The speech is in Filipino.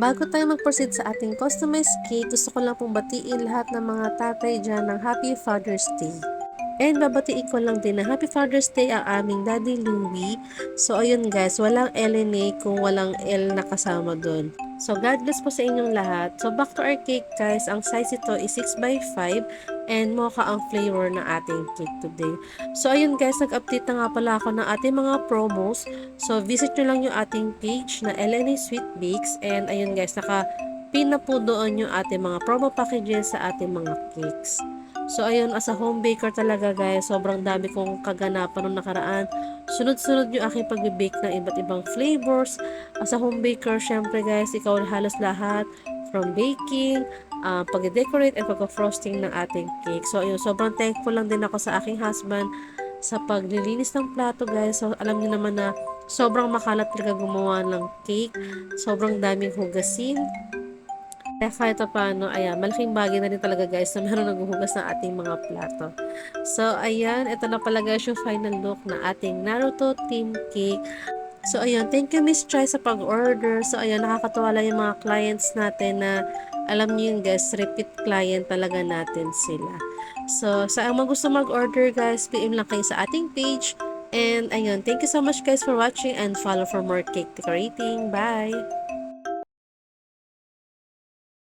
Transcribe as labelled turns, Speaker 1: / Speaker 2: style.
Speaker 1: Bago tayo mag-proceed sa ating customized cake, gusto ko lang pong batiin lahat ng mga tatay dyan ng Happy Father's Day. And babatiin ko lang din na Happy Father's Day ang aming Daddy Louie. So ayun guys, walang LNA kung walang L na kasama doon. So God bless po sa inyong lahat. So back to our cake guys, ang size ito is 6x5 and mocha ang flavor ng ating cake today. So ayun guys, nag-update na nga pala ako ng ating mga promos. So visit nyo lang yung ating page na LNA Sweet Bakes and ayun guys, naka-pin na po doon yung ating mga promo packages sa ating mga cakes. So, ayun, as a home baker talaga guys, sobrang dami kong kaganapan nung nakaraan. Sunod-sunod yung aking pag-bake ng iba't ibang flavors. As a home baker, syempre guys, ikaw halos lahat from baking, pag-decorate, and pag-frosting ng ating cake. So, ayun, sobrang thankful lang din ako sa aking husband sa paglilinis ng plato guys. So, alam niyo naman na sobrang makalat talaga gumawa ng cake. Sobrang daming hugasin. Kaya kahit paano, ayan, malaking bagay na rin talaga guys na meron naghuhugas ng ating mga plato. So, ayan, ito na pala guys yung final look na ating Naruto Team Cake. So, ayan, thank you Miss Chai sa pag-order. So, ayan, nakakatuwa lang yung mga clients natin na alam niyo yun guys, repeat client talaga natin sila. So, sa mga gusto mag-order guys, PM lang kayo sa ating page. And, ayun, thank you so much guys for watching and follow for more cake decorating. Bye!